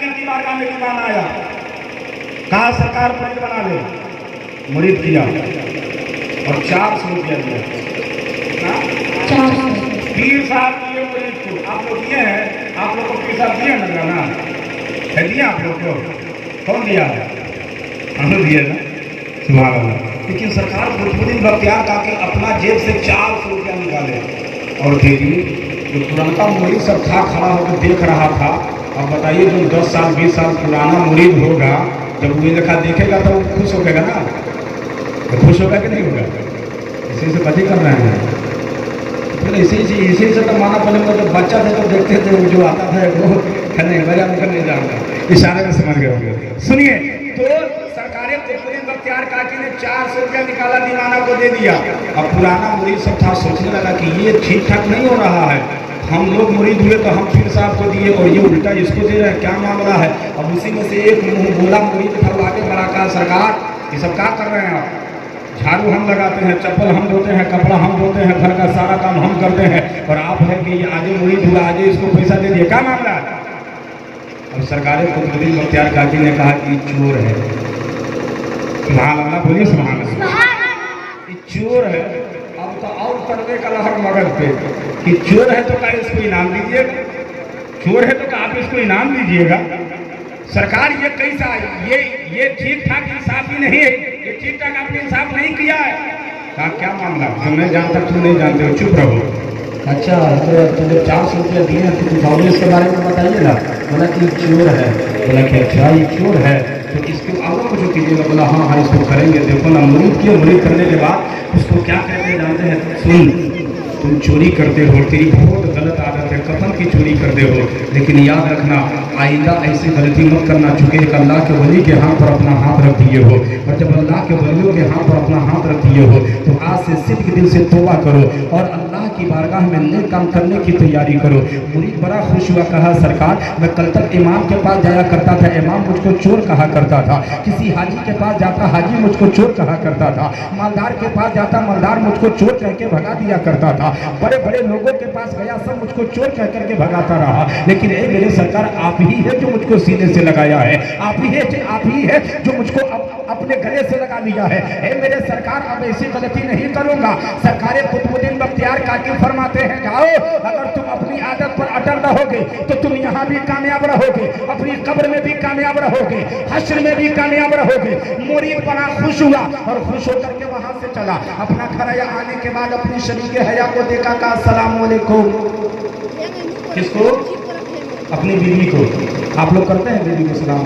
कातिल की बारगाह में दीवाना आया, कहा सरकार मुरीद बना ले, मुरीद किया और 400 रुपया दिया। पीर साहब दिए मुरीद को, आप लोग दिए हैं, आप लोग को पीर साहब दिए ना, है दिया आप लोग को, कौन दिया है? हम लोग दिए ना, सुभान अल्लाह। लेकिन सरकार कुतुबुद्दीन बख्तियार काकी अपना जेब से 400 रुपया निकाले और दे दिए। जो पुराना मुरीद सब था खड़ा होकर देख रहा था। अब बताइए जो 10 साल 20 साल पुराना मुरीद होगा, जब वो लिखा देखेगा तो वो खुश होगा ना, तो खुश होगा कि नहीं होगा? इसी से पति कर रहे हैं। फिर इसी से तो माना पड़ेगा, जब बच्चा थे तो देखते थे, जो आता था वो नहीं मजा नहीं जानता, इशारे में समझ गए होंगे। सुनिए, तो सरकारें कुतुबुद्दीन बख्तियार काकी ने 400 रुपया निकाला, दीवाना को दे दिया। अब पुराना मुरीद सब था, सोचने लगा कि ये ठीक ठाक नहीं हो रहा है, हम लोग मुरीद हुए तो हम पीर साहब को दिए और ये उल्टा इसको दे रहे हैं, क्या मामला है? अब उसी में से एक मुंह बोला मुरीद था, आगे बढ़ा, कहा सरकार ये सब क्या कर रहे हैं आप? झाड़ू हम लगाते हैं, चप्पल हम धोते हैं, कपड़ा हम धोते हैं, घर का सारा काम हम करते हैं, और आप है कि आगे मुरीद हुआ, आगे इसको पैसा दे दिए, क्या मामला है? अब सरकार कुतुबुद्दीन बख्तियार काकी ने कहा कि चोर है। सुभान अल्लाह, बोलिए सुभान अल्लाह। ये चोर है। अब तो और तड़वे का लहर मगज पे कि चोर है तो क्या इसको इनाम दीजिएगा, चोर है तो क्या आप इसको इनाम दीजिएगा? सरकार ये कैसा, ये ठीक ठाक इंसाफ ही नहीं है, ये ठीक ठाक आपने इंसाफ नहीं किया है। कहा क्या मामला? जो मैं जानता तुम नहीं जानते हो, चुप रहो। अच्छा तो तुमने 400 रुपया दिए हैं, तो कुछ और इसके बारे में बताइए ना। बोला कि चोर है। बोला कि अच्छा ये चोर है तो इसके आगे कुछ कीजिएगा। बोला हाँ हाँ इसको करेंगे। देखो ना, मुरीद किए, मुरीद करने के बाद उसको क्या कहते हैं जानते हैं? सुन, तुम चोरी करते हो, तेरी बहुत गलत आदत है, कफन की चोरी करते हो, लेकिन याद रखना आइंदा ऐसी गलती मत करना, चूंकि एक अल्लाह के वली के हाथ पर अपना हाथ रख दिए हो, और जब अल्लाह के वलियों के हाथ पर अपना हाथ रख दिए हो तो आज से सिद्ध दिल से तौबा करो और अल्लाह की बारगाह में नेक काम करने की तैयारी करो। मुरीद बड़ा खुश हुआ, कहा सरकार मैं कल तक इमाम के पास जाया करता था, इमाम मुझको चोर कहा करता था, किसी हाजी के पास जाता, हाजी मुझको चोर कहा करता था, मालदार के पास जाता, मालदार मुझको चोर कह के भगा दिया करता था, बड़े बड़े लोगों के पास गया, सब मुझको चोर कह करके भगाता रहा, लेकिन ए मेरे सरकार आप ही है जो मुझको सीने से लगाया है, आप ही है जो मुझको अपने गले से लगा लिया है। ए मेरे सरकार अब ऐसी गलती नहीं करूंगा। सरकारें कुतुबुद्दीन बख्तियार काकी फरमाते हैं जाओ, अगर तुम अपनी आदत पर अटल रहोगे तो तुम यहाँ भी कामयाब रहोगे, अपनी कब्र में भी कामयाब रहोगे, हश्र में भी कामयाब रहोगे। मुरीद बड़ा खुश हुआ और खुश होकर के वहां से चला। अपना घर आने के बाद अपनी शरीक हया को देखा, कहा अस्सलाम वालेकुम। किसको? अपनी बीवी को। आप लोग करते हैं बीवी को सलाम?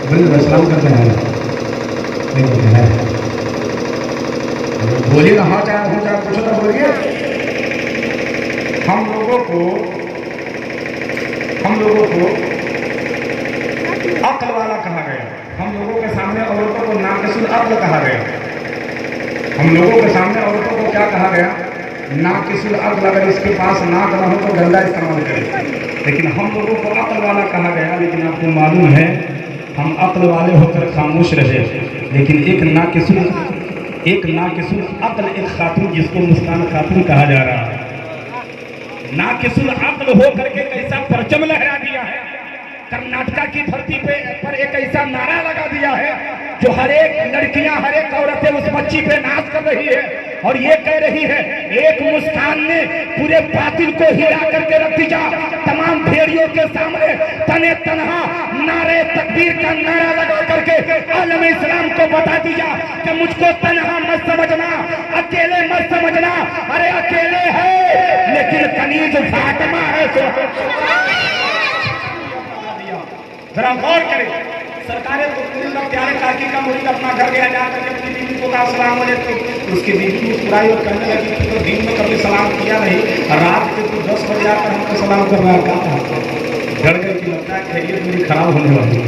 सलाम करते हैं? नहीं करते हैं? बोलिए ना, हाँ चाहे हो चाहे कुछ तो बोलिए। हम लोगों को अक्ल वाला कहा गया, हम लोगों के सामने औरतों को नाकिसुल अक्ल कहा गया। हम लोगों के सामने औरतों को क्या कहा गया? नाकिसुल अक्ल। अगर इसके पास नाक न हो तो गंदा इस्तेमाल करे, लेकिन हम लोगों को अक्ल वाला कहा गया। लेकिन आपको मालूम है हम अक्ल वाले होकर खामोश रहे, लेकिन एक नाकिसुल अक्ल, एक खातून जिसको मुस्कान खातून कहा जा रहा है, नाकिसुल अक्ल हो करके कैसा परचम लहरा दिया है, कर्नाटका की धरती पर एक ऐसा नारा लगा दिया है जो हर एक लड़कियां, हर एक औरतें उस बच्ची पे नाच कर रही है और ये कह रही है एक मुस्कान ने पूरे बातिल को हिला करके रख दिया। तमाम भेड़ियों के सामने तने तनहा नारे तकबीर का नारा लगा करके आलम इस्लाम को बता दिया कि मुझको तनहा मत समझना, अकेले मत समझना। अरे अकेले है लेकिन कनीज फातिमा है। जरा गौर करें, सरकारें कुतुबुद्दीन बख्तियार काकी का मुरीद अपना घर गया, जाकर के अपनी बीवी को कहा अस्सलाम वालेकुम। उसकी बीवी मुस्कुराई और कहने लगी तू तो दिन में कभी सलाम किया नहीं, रात के तू 10 बजे आकर हमको सलाम कर रहा है, क्या डर गई कि लगता है खैरियत मेरी खराब होने वाली है।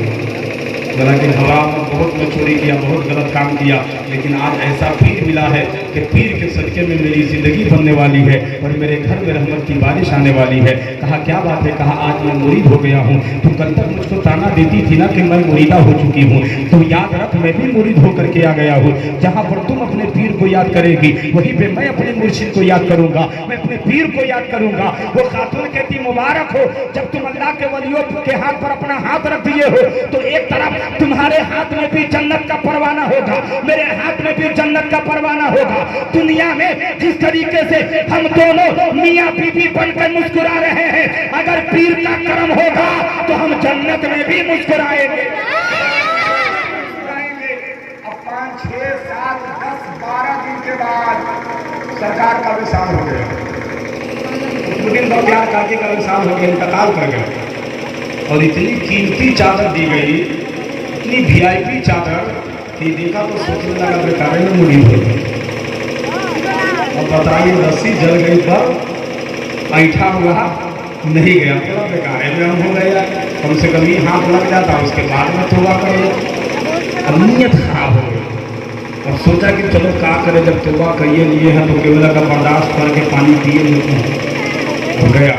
बोला कि हवा में बहुत मैं चोरी किया, बहुत गलत काम किया, लेकिन आज ऐसा पीर मिला है कि पीर के सदके में मेरी ज़िंदगी बनने वाली है और मेरे घर में रहमत की बारिश आने वाली है। कहा क्या बात है? कहा आज मैं मुरीद हो गया हूँ। तू कल तक मुझको ताना देती थी ना कि मैं मुरीदा हो चुकी हूँ, तो याद रख मैं भी मुरीद होकर के आ गया हूँ। जहाँ पर तुम अपने पीर को याद करेगी वहीं पे मैं अपने मुर्शिद को याद करूंगा, मैं अपने पीर को याद करूंगा। वो खातून कहती मुबारक हो जब तुम अल्लाह के वलियों के हाथ पर अपना हाथ रख दिए हो तो एक तरफ तुम्हारे हाथ में भी जन्नत का परवाना होगा, मेरे हाथ में भी जन्नत का परवाना होगा। दुनिया में जिस तरीके से हम दोनों मियाँ बीवी बनकर मुस्कुरा रहे हैं, अगर पीर का करम होगा तो हम जन्नत में भी मुस्कुराएंगे। अब 5, 6, 7, 10, 12 दिन के बाद सरकार का विशाल हो गया, मुस्लिम बख्तियार काकी का विशाल हो गया, इंतकाल कर गया। और इतनी कीमती चादर दी गई, इतनी VIP चादर कि देखा तो सोचने लगा बेकार में मुरीद हो गई। अब बताइए रस्सी जल गई पर ऐठा हुआ नहीं गया, थोड़ा बेकार में हम हो गया। कम से कम ही हाथ लग जाता, उसके बाद में तोबा कर लो। अब नीयत खराब हो गई। अब सोचा कि चलो क्या करें, जब तोबा करिए लिए हैं तो केवल का बर्दाश्त करके पानी पिए लेते हैं। हो गया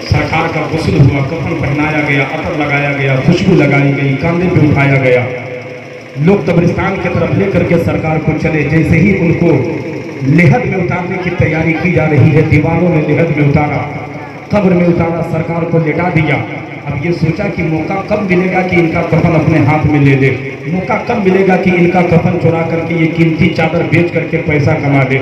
सरकार का गुस्ल हुआ, कफन पहनाया गया, अतर लगाया गया, खुशबू लगाई गई, कंधे पे उठाया गया। लोग कब्रिस्तान की तरफ लेकर के सरकार को चले। जैसे ही उनको लेहद में उतारने की तैयारी की जा रही है, दीवारों में लेहद में उतारा, कब्र में उतारा, सरकार को लेटा दिया। अब ये सोचा कि मौका कब मिलेगा कि इनका कफन अपने हाथ में ले ले, मौका कब मिलेगा कि इनका कफन चुरा करके ये कीमती चादर बेच करके पैसा कमा ले।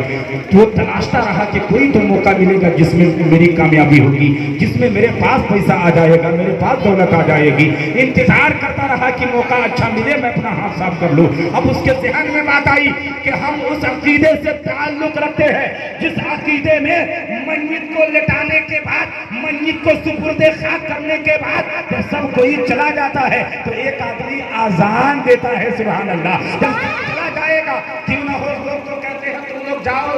तो तलाशता रहा कि कोई तो मौका मिलेगा जिसमें मेरी कामयाबी होगी, जिसमें मेरे पास पैसा आ जाएगा, मेरे पास दौलत आ जाएगी। इंतजार करता रहा कि मौका अच्छा मिले, मैं अपना हाथ साफ कर लूँ। अब उसके ज़हन में बात आई कि हम उस अकीदे से ताल्लुक रखते हैं जिस अकीदे में मय्यत को लेटाने के बाद, मय्यत को सुपुर्दे खाक करने के बाद जब सब कोई चला जाता है तो एक आदमी आजान देता है, सुभान अल्लाह। जब चला जाएगा क्यों ना हो, लोग तो कहते हैं तुम लोग जाओ,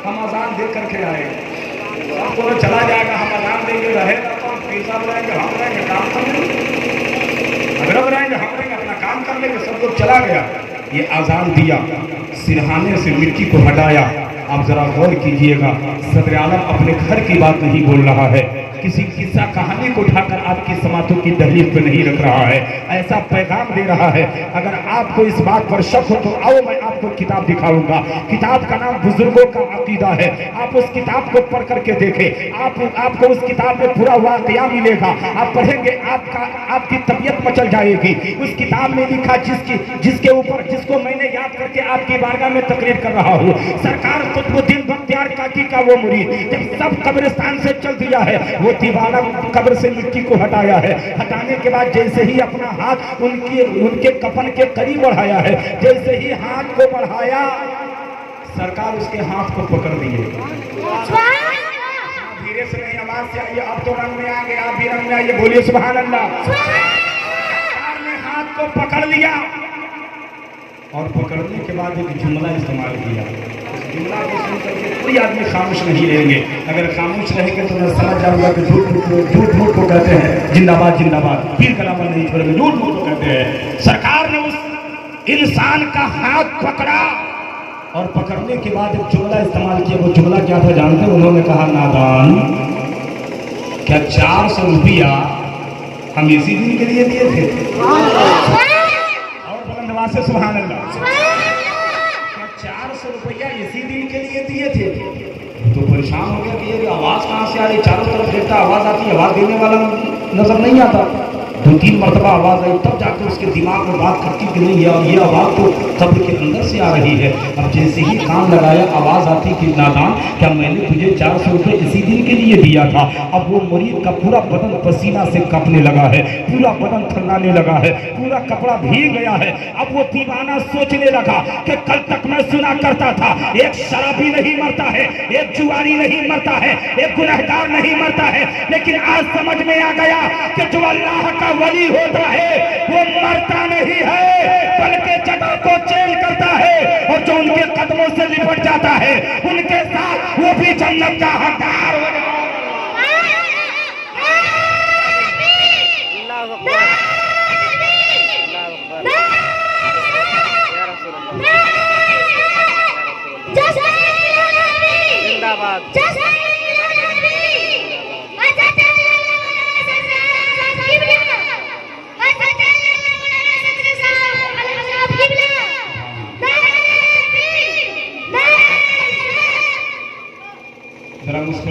हम आजान दे करके आएंगे। सबको चला जाएगा, हम आजान देंगे, रहेगा तो हम पैसा बनाएंगे, हम रहेंगे, काम कर लेंगे, अगर रहेंगे हम रहेंगे, अपना काम कर लेंगे। सब लोग चला गया, ये आजान दिया, सिरहाने से मिट्टी को हटाया। आप जरा गौर कीजिएगा, सदर आलम अपने घर की बात नहीं बोल रहा है, किसी किस्सा कहानी को उठाकर आपकी समातों की दहलीज पे नहीं रख रहा है, ऐसा पैगाम दे रहा है। अगर आपको इस बात पर शक हो तो आओ मैं आपको किताब दिखाऊंगा। किताब का नाम बुजुर्गों का अकीदा है। आप उस किताब को पढ़ करके देखें, आपको उस किताब में पूरा वाकया मिलेगा। आप पढ़ेंगे, आपकी तबीयत मचल जाएगी। उस किताब में लिखा जिसके ऊपर जिसको मैंने याद करके आपकी बारगाह में तकरीर कर रहा हूँ, सरकार कुतुबुद्दीन बख्तियार काकी का वो मुरीद जब सब कब्रिस्तान से चल दिया है, वो दीवाना कब्र से मिट्टी को हटाया है। हटाने के बाद जैसे ही अपना हाथ उनके कफन के करीब बढ़ाया है, जैसे ही हाथ को बढ़ाया, सरकार उसके हाथ को पकड़ दिए। धीरे से नहीं, आवाज से आइए, अब तो रंग में आ गए, आप भी रंग में आइए, बोलिए सुभान अल्लाह। सरकार ने हाथ को पकड़ लिया और पकड़ने के बाद एक जुमला इस्तेमाल किया। जुमला को सुन करके कोई आदमी खामोश नहीं रहेंगे। अगर खामोश रहेंगे तो मैं समझ जाऊंगा कि झूठ मूठ को कहते हैं जिंदाबाद जिंदाबाद, पीर कलाम नहीं छोड़ेंगे, झूठ मूठ को कहते हैं। सरकार ने उस इंसान का हाथ पकड़ा और पकड़ने के बाद एक जुमला इस्तेमाल किया। वो जुमला क्या था जानते हैं? उन्होंने कहा, नादान, क्या 400 रुपया हम इसी दिन के लिए दिए थे? और बुलंद से सुभान अल्लाह। 400 रुपया इसी दिन के लिए दिए थे? तो परेशान हो गया कि ये आवाज कहाँ से आ रही, चारों तरफ देखता आवाज आती, आवाज देने वाला नजर नहीं आता। 2-3 मरतबा आवाज आई, तब जाकर उसके दिमाग में बात करती कि नहीं ये आवाज तो कब्र के अंदर से आ रही है। अब जैसे ही कान लगाया, आवाज आती कि नादान, क्या मैंने तुझे 400 रुपये इसी दिन के लिए दिया था? अब वो मरीज का पूरा बदन पसीना से कपने लगा है, पूरा बदन थर्राने लगा है, पूरा कपड़ा भीग गया है। अब वो दीवाना सोचने लगा कि कल तक मैं सुना करता था एक शराबी नहीं मरता है, एक जुआरी नहीं मरता है, एक गुनहगार नहीं मरता है, लेकिन आज समझ में आ गया कि जो अल्लाह का वली होता है वो मरता नहीं है, बल्कि जगह को चेंज करता है, और जो उनके कदमों से लिपट जाता है उनके साथ वो भी जन्नत का हकदार हो जाता है। जिंदाबाद।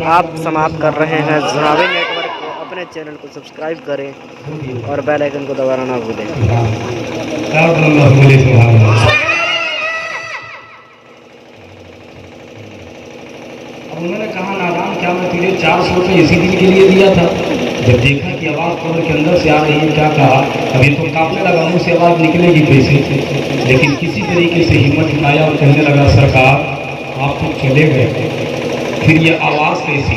आप समाप्त कर रहे हैं ज़रावी नेटवर्क को। अपने चैनल को सब्सक्राइब करें और बेल आइकन को दबाना ना भूलें। उन्होंने कहा नादान, क्या मैं तुझे 400 रुपये इसी दिन के लिए दिया था? जब देखा कि आवाज़ कमर के अंदर से आ रही है, क्या कहा? अभी तो कांपने लगा, मुँह से आवाज़ निकलेगी कैसे? लेकिन किसी तरीके से हिम्मत उठाया और कहने लगा, सरकार आप तो चले गए, फिर ये आवाज़ कैसी?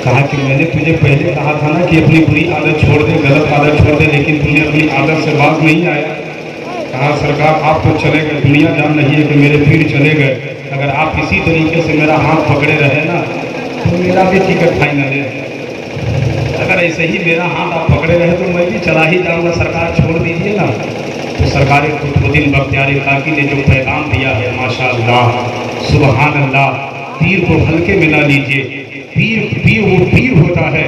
कहा कि मैंने तुझे पहले कहा था ना कि अपनी बुरी आदत छोड़ दे, गलत आदत छोड़ दे, लेकिन तूने अपनी आदत से बात नहीं आया। कहा सरकार आप तो चले गए, दुनिया जान रही है कि मेरे पीर चले गए, अगर आप इसी तरीके से मेरा हाथ पकड़े रहे ना तो मेरा भी टिकट फाइनल है। अगर ऐसे ही मेरा हाथ आप पकड़े रहे तो मैं भी चला ही जाऊँगा, सरकार छोड़ दीजिए ना। तो सरकार कुतुबुद्दीन बख्तियार काकी ने जो पैगाम दिया है, माशाअल्लाह सुबहान अल्लाह, पीर को हल्के में ना लीजिए। पीर वो पीर होता है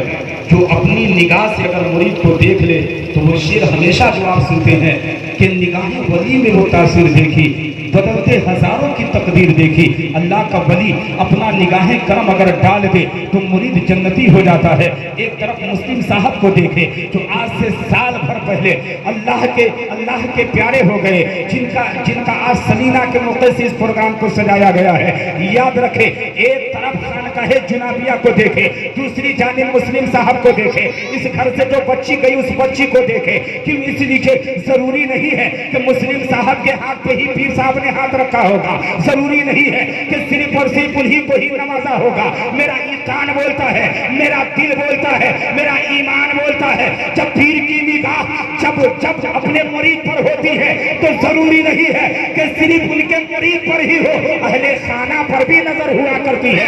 जो अपनी निगाह से अगर मुरीद को देख ले तो वो शेर हमेशा जो आप सुनते हैं कि निगाहें वली में वो तासीर देखी, बदलते हजारों की तकदीर देखी। अल्लाह का वली अपना निगाहें करम अगर डाल दे तो मुरीद जन्नती हो जाता है। एक तरफ मुस्लिम साहब को देखे जो आज से साल भर पहले अल्लाह के प्यारे हो गए, जिनका आज सलीना के मौके से इस प्रोग्राम को सजाया गया है। याद रखे, एक तरफ खानकाहे जुनाबिया को देखे, दूसरी जानिब मुस्लिम साहब को देखे, इस घर से जो बच्ची गई उस बच्ची को देखे। क्यों? इसलिए जरूरी नहीं है कि मुस्लिम साहब के हाथ पे ही पीर साहब ने हाथ रखा होगा, जरूरी नहीं है कि सिर्फ और सिर्फ उन्हीं को ही नवाजा होगा। मेरा ईमान बोलता है, मेरा दिल बोलता है, मेरा ईमान बोलता है, जब पीर की निगाह जब अपने मुरीद पर होती है तो जरूरी नहीं है कि सिर्फ उनके मुरीद पर ही हो, अहले खाना पर भी नजर हुआ करती है,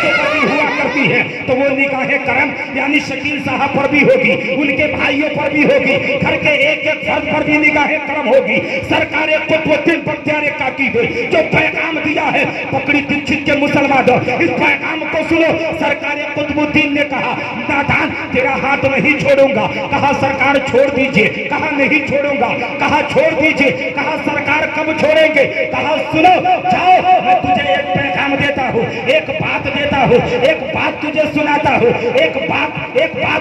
पर भी हुआ करती है। तो वो निगाहे करम यानी शकील साहब पर भी होगी, उनके भाइयों पर भी होगी, घर के एक एक फर्द पर भी निगाहे करम होगी। सरकार कुतुबुद्दीन बख्तियार काकी ने जो पैगाम दिया है, पकड़ी दीक्षित के मुसलमानों, इस पैगाम को सुनो। सरकार कुतुबुद्दीन ने कहा, नादान तेरा हाथ नहीं छोड़ूंगा। कहा सरकार छोड़ दीजिए, कहा नहीं छोड़ूंगा, कहा छोड़ दीजिए, कहा सरकार कब छोड़ेंगे? कहा सुनो, जाओ मैं तुझे एक पैगाम देता हूँ, एक बात देता हूँ, एक बात तुझे सुनाता हूँ, एक बात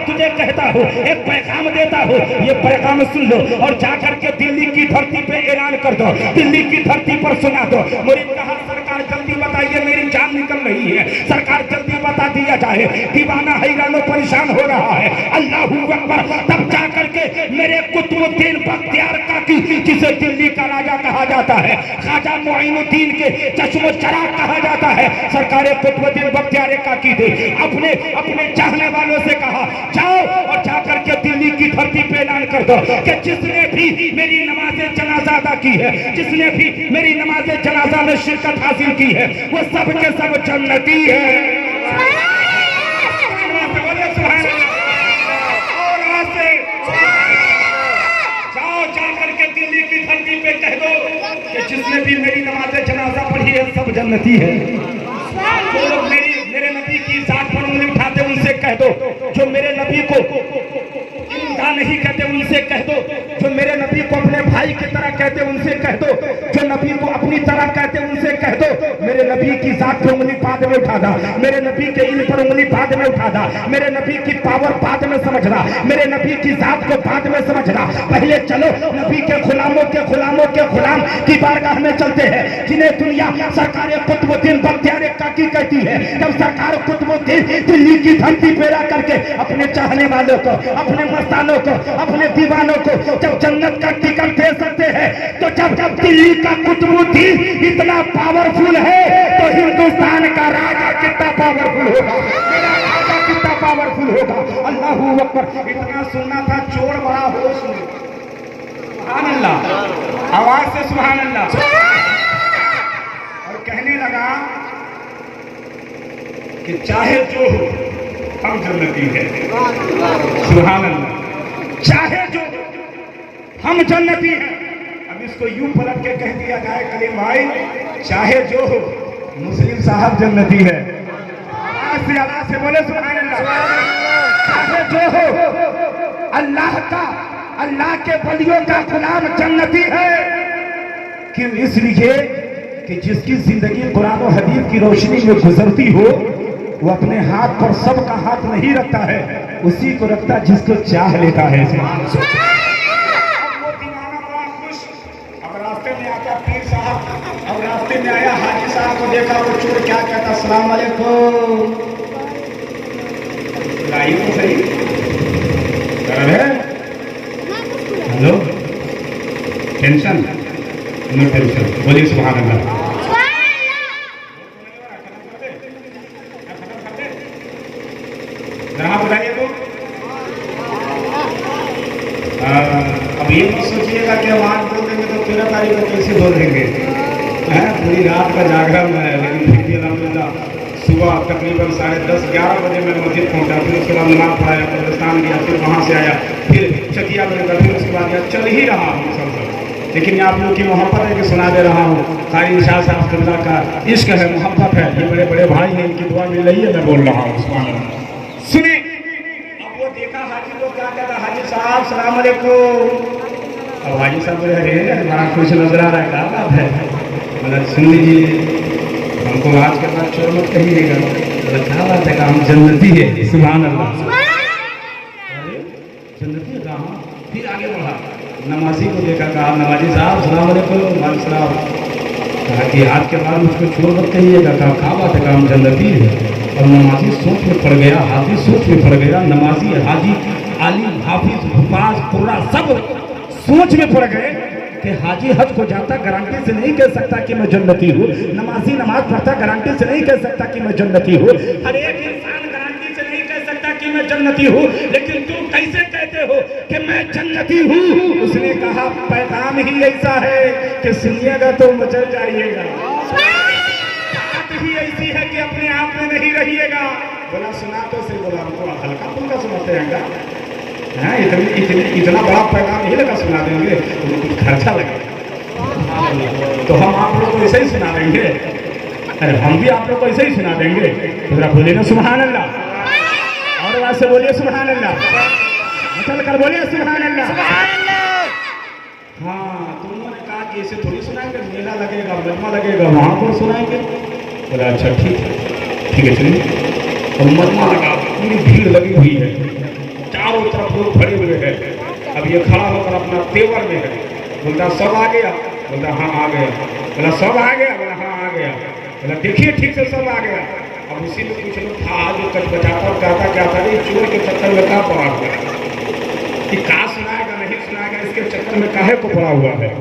तुझे कहता हूँ, एक पैगाम देता हूँ, ये पैगाम सुन लो और जाकर के दिल्ली की धरती पे ऐलान कर दो, दिल्ली की धरती पर सुना दो। मुरीद कहा सरकार जल्दी बताइए, मेरी जान निकल रही है, सरकार जल्दी बता दिया जाए, दीवाना हैरान परेशान हो रहा है। अल्लाहू अकबर। तब जाकर के मेरे कुतुबुद्दीन बख्तियार काकी, जिसे दिल्ली का राजा कहा जाता है, ख्वाजा मुइनुद्दीन के चश्मो चराग कहा जाता है, सरकार कुतुबुद्दीन बख्तियार काकी ने अपने चाहने वालों से कहा, जाओ और जाकर के दिल्ली की धरती पे ऐलान कर दो कि जिसने भी मेरी नमाज जनाजा अदा की है, जिसने भी मेरी नमाज जनाजा में शिरकत हासिल की है, वो सब के सब जन्नती है। जाओ जाकर के दिल्ली की धरती पे कह दो कि जिसने भी मेरी नमाज जनाजा पढ़ी है सब जन्नती है। जो लोग मेरे नबी की जात पर उंगली उठाते उनसे कह दो, जो मेरे नबी को इनका नहीं कहते उनसे कह दो, जो मेरे नबी को अपने भाई की तरह कहते उनसे कह दो, जो नबी को अपनी तरह कहते उनसे कह दो, मेरे नबी की जात पर उंगली बाद में उठा दा, मेरे नबी के इल्म पर उंगली बाद में उठा दा, मेरे नबी की पावर बाद में समझना, मेरे नबी की जात को बाद में समझना। पहले चलो नबी के गुलामों के गुलाम की बारगाह में चलते हैं, जिन्हें दुनिया सरकार कुतुबुद्दीन बख्तियार काकी कहती है। जब सरकार कुतुबुद्दीन दिल्ली की धरती पे ला करके अपने चाहने वालों को, अपने मस्तानों को, अपने दीवानों को जब जन्नत का टिकट दे सकते हैं, तो जब दिल्ली का कुतुबुद्दीन इतना पावरफुल है तो हिंदुस्तान का राजा कितना पावरफुल होगा, मेरा राजा कितना पावरफुल होगा। अल्लाहू अकबर। इतना सुनना था, चोर बड़ा होश में। सुभान अल्लाह, आवाज से सुभान अल्लाह। और कहने लगा कि चाहे जो हो हम जन्नती है। सुभान अल्लाह। चाहे जो हम जन्नती हैं। अब इसको यूं पलट के कह दिया जाए कलीम भाई, चाहे जो हो मुस्लिम साहब जन्नती है। अल्लाह से बोले सुभान अल्लाह। जो हो अल्लाह के वलियों का गुलाम जन्नती है। क्यों? इसलिए कि जिसकी जिंदगी कुरान और हदीस की रोशनी में गुजरती हो, वो अपने हाथ पर सबका हाथ नहीं रखता है, उसी को रखता जिसको चाह लेता है। अब रास्ते में आता पीर साहब, अब रास्ते में आया हाजी साहब को देखा, वो चोर क्या कहता, अस्सलाम वालेकुम। लाइए तो सही है। हेलो, टेंशन नो टेंशन, बोलिए सुभान अल्लाह। बताइए तो अब ये मत सोचिएगा कि आवाज बोल देंगे तो 13 तारीख को कैसे बोल देंगे। पूरी रात का जागरण है, लेकिन फिर भी अल्हम्दुलिल्लाह सुबह तकरीबन 10:30-11 बजे मैं मस्जिद पहुंचा, फिर उसके बाद नमाज पढ़ाया, कब्रिस्तान गया, फिर वहाँ से आया, फिर चकिया में गया, फिर उसके बाद गया, चल ही रहा हूँ सब। लेकिन आप लोग की मोहब्बत है कि सुना दे रहा हूँ। कारी निशान साहब किबला का इश्क है, मोहब्बत है, ये बड़े बड़े भाई हैं, इनकी दुआ मिल रही है, मैं बोल रहा हूँ। सुने, अब वो देखा हाजी लोग क्या कहता, हाजी साहब सलाम अलैकुम। अब हाजी साहब बोले अरे बड़ा खुश नजर आ रहा है, क्या बात है? मतलब सुन लीजिए, हमको आज के बाद चोर मत कहिएगा। बोला क्या बात है? हम जन्नती है। सुभान अल्लाह। अरे जन्नती है कहाँ? फिर आगे बढ़ा, नमाजी को देखा, कहा नमाजी साहब सलाम अलैकुम। कहा कि आज के बाद मुझको चोर मत कहिएगा। कहा क्या बात है? कहा हम जन्नती है। और नमाजी सोच में पड़ गया, हाफिज सोच में पड़ गया, नमाजी हाजी आलिम हाफिज हुफाज कुर्रा सब सोच में पड़ गए कि हाजी हज को जाता गारंटी से नहीं कह सकता कि मैं जन्नती हूँ, नमाजी नमाज पढ़ता गारंटी से नहीं कह सकता कि मैं जन्नती हूँ, हर एक इंसान गारंटी से नहीं कह सकता कि मैं जन्नती हूँ, लेकिन तुम कैसे कहते हो कि मैं जन्नती हूँ? उसने कहा पैगाम ही ऐसा है कि सुनिएगा तो मचल जाइएगा, बात ही ऐसी है कि अपने आप में नहीं रहिएगा। बोला सुना तो से, बोला हमको हल्का फुल्का सुनाते हैं, इतना बड़ा पैगाम नहीं लगा सुना देंगे, तो कुछ खर्चा लगेगा, तो हम आप लोग को ऐसे ही सुना देंगे। अरे हम भी आप लोग को ऐसे ही सुना देंगे। तो जरा बोलिए ना सुभान अल्लाह, और वहां से बोलिए सुभान अल्लाह, चल कर बोलिए सुभान अल्लाह। हाँ, तो उन्होंने कहा कि ऐसे थोड़ी सुनाएंगे, मेला लगेगा, मजमा लगेगा, वहां पर सुनाएंगे। बोला अच्छा ठीक है चलिए। और मजमा लगा, पूरी भीड़ लगी हुई है, चारों तरफ लोग खड़े हुए हैं। अब ये खड़ा होकर अपना तेवर में है, बोलता सब आ गया, बोलता हाँ आ गया, बोला सब आ गया, बोला हाँ आ गया, बोला देखिए ठीक से सब आ गया। अब उसी में कुछ लोग था जो कच बचाता कहता क्या था, चोर के चक्कर में क्या पड़ा हुआ है, कि कहा सुनाएगा नहीं सुनाएगा, इसके चक्कर में काहे को पड़ा हुआ है।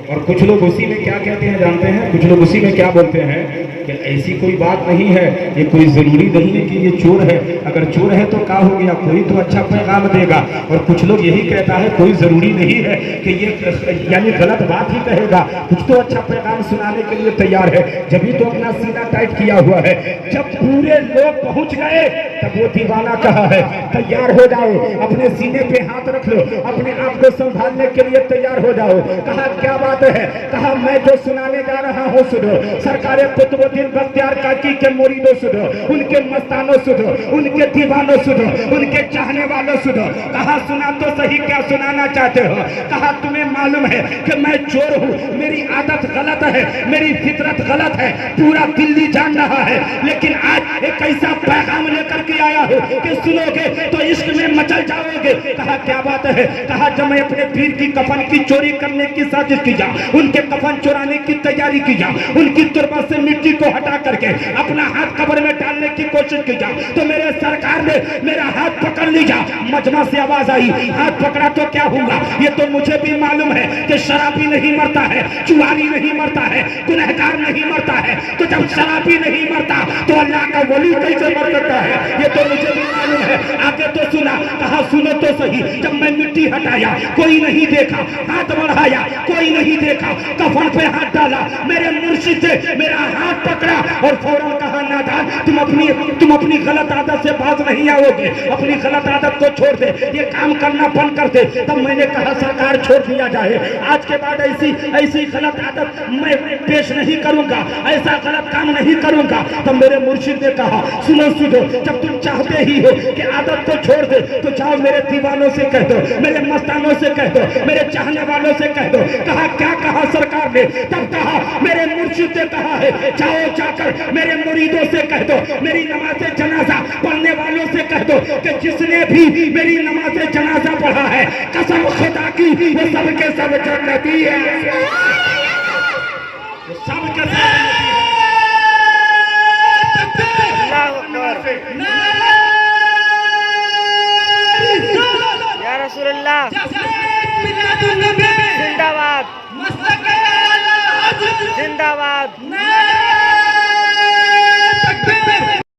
और कुछ लोग उसी में क्या कहते हैं जानते हैं, कुछ लोग उसी में क्या बोलते हैं कि ऐसी कोई बात नहीं है, ये कोई जरूरी नहीं है कि ये चोर है, अगर चोर है तो क्या हो गया, कोई तो अच्छा पैगाम देगा। और कुछ लोग यही कहता है कोई जरूरी नहीं है कि ये यानी गलत बात ही कहेगा, कुछ तो अच्छा पैगाम सुनाने के लिए तैयार है, जब तो अपना सीना टाइट किया हुआ है। जब पूरे लोग पहुंच गए तब वो दीवाना कहा है तैयार हो जाओ, अपने सीने पे हाथ रख लो, अपने आप को संभालने के लिए तैयार हो जाओ। कहा क्या बात है? कहा मैं जो सुनाने जा रहा हूँ सुनो, सरकारे कुतुबुद्दीन बख्तियार काकी के मुरीदों सुनो, उनके मस्तानों सुनो, उनके दीवानों सुनो, उनके चाहने वालों सुनो। कहा सुना तो सही, क्या सुनाना चाहते हो? कहा तुम्हें मालूम है कि मैं चोर हूँ, मेरी आदत गलत है, मेरी फितरत गलत है, पूरा दिल्ली जान रहा है, लेकिन आज एक ऐसा पैगाम लेकर के आया हूँ कि सुनोगे तो इश्क में मचल जाओगे। कहा क्या बात है? कहा जब मैं अपने पीर की कफन की चोरी करने की साजिश की जा, उनके कफन चुराने की तैयारी की जा, उनकी तुरबा से मिट्टी को हटा करके अपना हाथ कब्र में डालने की कोशिश की जा, तो मेरे सरकार ने मेरा हाथ पकड़ लिया। मजमा से आवाज आई, हाथ पकड़ा तो क्या हुआ? ये तो मुझे भी मालूम है कि शराबी नहीं मरता है, चुआरी नहीं मरता है, गुनहगार नहीं मरता है, तो जब शराबी नहीं मरता तो अल्लाह का वली कैसे मर सकता है? ये तो मुझे भी मालूम है। आगे तो सुना। कहा सुनो तो सही, जब मैं मिट्टी हटाया कोई नहीं देखा, हाथ बढ़ाया कोई नहीं देखा, कफन पे हाथ डाला, मेरे मुर्शिद से मेरा हाथ पकड़ा और फौरन कहा नादान तुम अपनी गलत आदत से बाज नहीं आओगे, अपनी गलत आदत को छोड़ दे, ये काम करना बंद कर दे। तब मैंने कहा सरकार छोड़ दिया जाए, आज के बाद ऐसी गलत आदत मैं पेश नहीं करूंगा, ऐसा गलत काम नहीं करूंगा। तब मेरे मुर्शिद ने कहा सुनो, जब तुम चाहते ही हो कि आदत को छोड़ दे तो जाओ मेरे दीवानों से कह दो, मेरे मस्तानों से कह दो, मेरे चाहने वालों से कह दो। कहा क्या कहा सरकार ने? तब कहा मेरे मुर्शिद ने कहा है जाओ जाकर मेरे मुरीदों से कह दो, मेरी नमाज़े जनाजा पढ़ने वालों से कह दो कि जिसने भी मेरी नमाज़े जनाजा पढ़ा है कसम खुदा की वो सबके सब जन्नती है, वो सबके सब या रसूल अल्लाह।